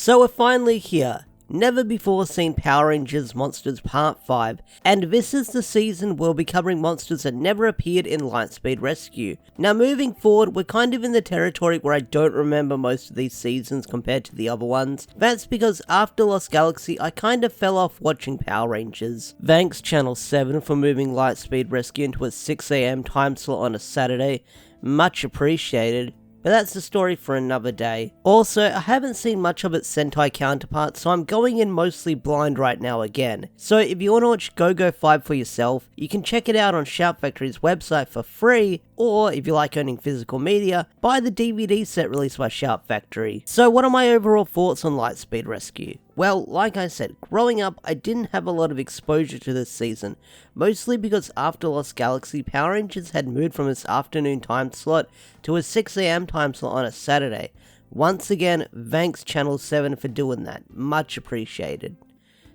So we're finally here. Never before seen Power Rangers Monsters Part 5, and this is the season we'll be covering monsters that never appeared in Lightspeed Rescue. Now moving forward, we're kind of in the territory where I don't remember most of these seasons compared to the other ones. That's because after Lost Galaxy, I kind of fell off watching Power Rangers. Thanks Channel 7 for moving Lightspeed Rescue into a 6 AM time slot on a Saturday. Much appreciated. But that's the story for another day. Also, I haven't seen much of its Sentai counterpart, so I'm going in mostly blind right now again. So if you want to watch GoGoFive for yourself, you can check it out on Shout Factory's website for free, or if you like owning physical media, buy the DVD set released by Shout Factory. So what are my overall thoughts on Lightspeed Rescue? Well, like I said, growing up, I didn't have a lot of exposure to this season, mostly because after Lost Galaxy, Power Rangers had moved from its afternoon time slot to a 6 AM time slot on a Saturday. Once again, thanks Channel 7 for doing that, much appreciated.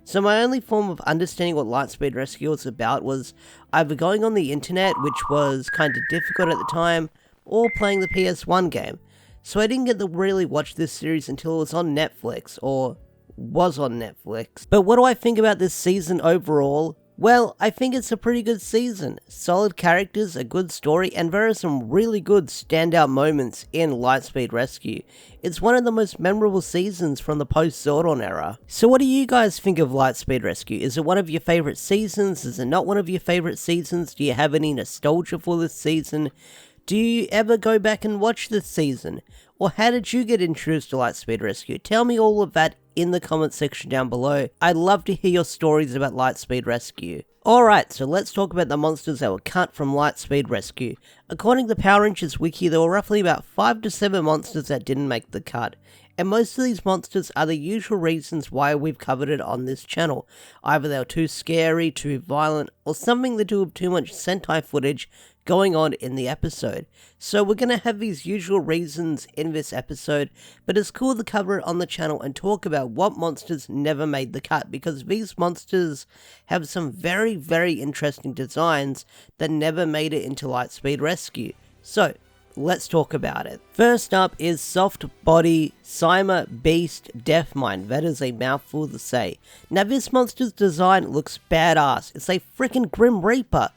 So my only form of understanding what Lightspeed Rescue was about was either going on the internet, which was kind of difficult at the time, or playing the PS1 game. So I didn't get to really watch this series until it was on Netflix, or was on Netflix. But what do I think about this season overall? Well, I think it's a pretty good season. Solid characters, a good story, and there are some really good standout moments in Lightspeed Rescue. It's one of the most memorable seasons from the post-Zordon era. So what do you guys think of Lightspeed Rescue? Is it one of your favourite seasons? Is it not one of your favourite seasons? Do you have any nostalgia for this season? Do you ever go back and watch this season? Or how did you get introduced to Lightspeed Rescue? Tell me all of that in the comment section down below. I'd love to hear your stories about Lightspeed Rescue. Alright, so let's talk about the monsters that were cut from Lightspeed Rescue. According to Power Rangers Wiki, there were roughly about 5 to 7 monsters that didn't make the cut. And most of these monsters are the usual reasons why we've covered it on this channel. Either they're too scary, too violent, or something to do with too much Sentai footage going on in the episode. So we're going to have these usual reasons in this episode, but it's cool to cover it on the channel and talk about what monsters never made the cut, because these monsters have some very, very interesting designs that never made it into Lightspeed Rescue. So let's talk about it. First up is Soft Body Cyma Beast Deathmind. That is a mouthful to say. Now this monster's design looks badass. It's a freaking Grim Reaper.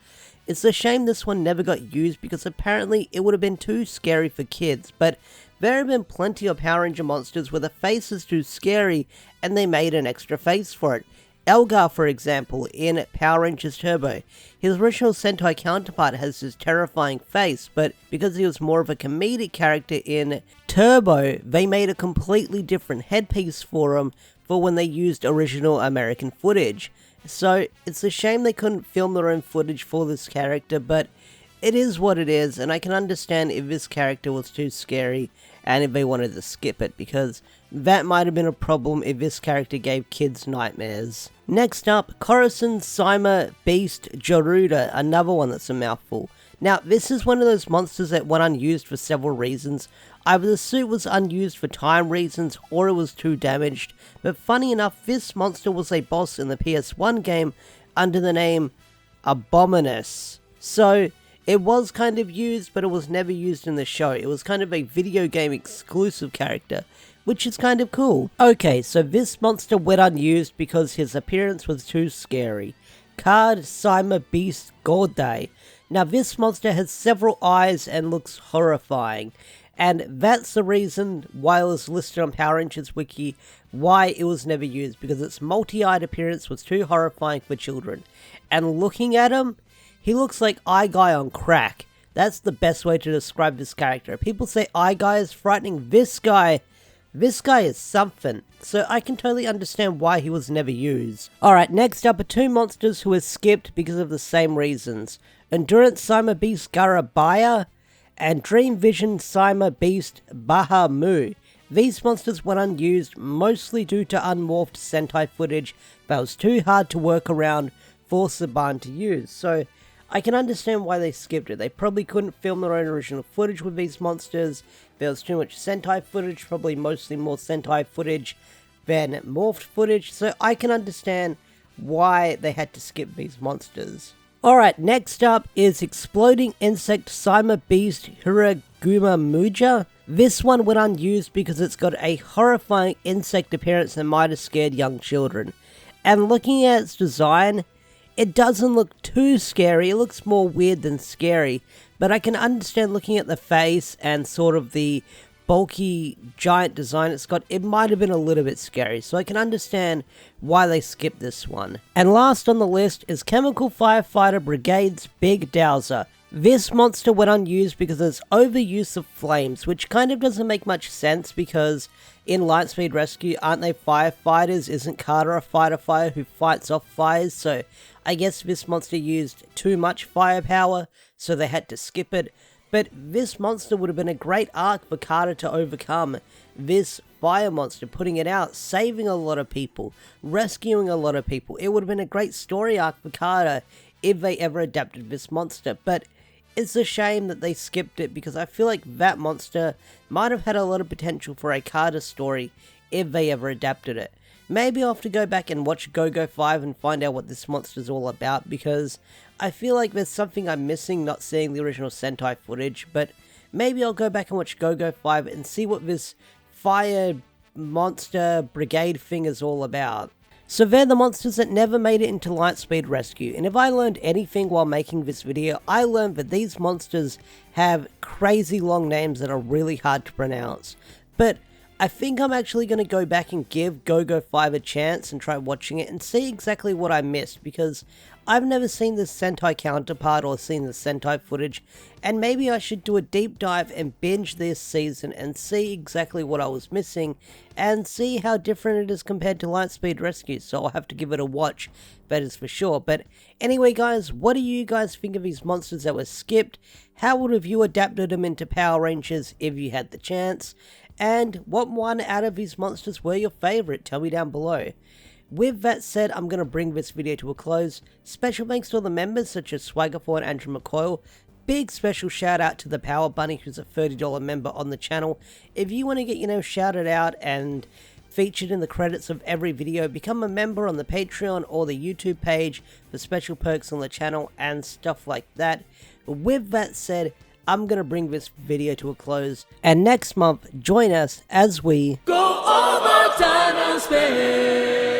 It's a shame this one never got used because apparently it would have been too scary for kids, but there have been plenty of Power Ranger monsters where the face is too scary and they made an extra face for it. Elgar, for example, in Power Rangers Turbo. His original Sentai counterpart has this terrifying face, but because he was more of a comedic character in Turbo, they made a completely different headpiece for him for when they used original American footage. So it's a shame they couldn't film their own footage for this character, but it is what it is, and I can understand if this character was too scary and if they wanted to skip it, because that might have been a problem if this character gave kids nightmares. Next up, Coruscant Cyma Beast Jaruda, another one that's a mouthful. Now, this is one of those monsters that went unused for several reasons. Either the suit was unused for time reasons, or it was too damaged. But funny enough, this monster was a boss in the PS1 game under the name Abominus. So it was kind of used, but it was never used in the show. It was kind of a video game exclusive character, which is kind of cool. Okay, so this monster went unused because his appearance was too scary. Card Cyma Beast Gordai. Now this monster has several eyes and looks horrifying. And that's the reason why it was listed on Power Rangers Wiki, why it was never used, because its multi-eyed appearance was too horrifying for children. And looking at him, he looks like Eye Guy on crack. That's the best way to describe this character. People say Eye Guy is frightening. This guy is something. So I can totally understand why he was never used. Alright, next up are two monsters who were skipped because of the same reasons. Endurance Cyma Beast Garabaya and Dream Vision Cyma Beast Bahamu. These monsters went unused mostly due to unmorphed Sentai footage that was too hard to work around for Saban to use, so I can understand why they skipped it. They probably couldn't film their own original footage with these monsters. There was too much Sentai footage, probably mostly more Sentai footage than morphed footage, so I can understand why they had to skip these monsters. Alright, next up is Exploding Insect Cyma Beast Hiraguma Muja. This one went unused because it's got a horrifying insect appearance that might have scared young children. And looking at its design, it doesn't look too scary, it looks more weird than scary, but I can understand looking at the face and sort of the bulky giant design it's got, it might have been a little bit scary, so I can understand why they skipped this one. And last on the list is Chemical Firefighter Brigade's Big Dowser. This monster went unused because of its overuse of flames, which kind of doesn't make much sense because in Lightspeed Rescue, aren't they firefighters? Isn't Carter a fighter who fights off fires? So I guess this monster used too much firepower, so they had to skip it. But this monster would have been a great arc for Carter to overcome this fire monster, putting it out, saving a lot of people, rescuing a lot of people. It would have been a great story arc for Carter if they ever adapted this monster. But it's a shame that they skipped it because I feel like that monster might have had a lot of potential for a Carter story if they ever adapted it. Maybe I'll have to go back and watch GoGoFive and find out what this monster's all about because I feel like there's something I'm missing not seeing the original Sentai footage, but maybe I'll go back and watch GoGoFive and see what this fire monster brigade thing is all about. So they're the monsters that never made it into Lightspeed Rescue, and if I learned anything while making this video, I learned that these monsters have crazy long names that are really hard to pronounce. But I think I'm actually going to go back and give GoGoFive a chance and try watching it and see exactly what I missed, because I've never seen the Sentai counterpart or seen the Sentai footage, and maybe I should do a deep dive and binge this season and see exactly what I was missing and see how different it is compared to Lightspeed Rescue, so I'll have to give it a watch, that is for sure. But anyway guys, what do you guys think of these monsters that were skipped? How would have you adapted them into Power Rangers if you had the chance? And what one out of these monsters were your favourite? Tell me down below. With that said, I'm going to bring this video to a close. Special thanks to all the members such as Swagger4 and Andrew McCoyle. Big special shout out to the Power Bunny, who's a $30 member on the channel. If you want to get, shouted out and featured in the credits of every video, become a member on the Patreon or the YouTube page for special perks on the channel and stuff like that. With that said, I'm going to bring this video to a close, and next month, join us as we go over time and space.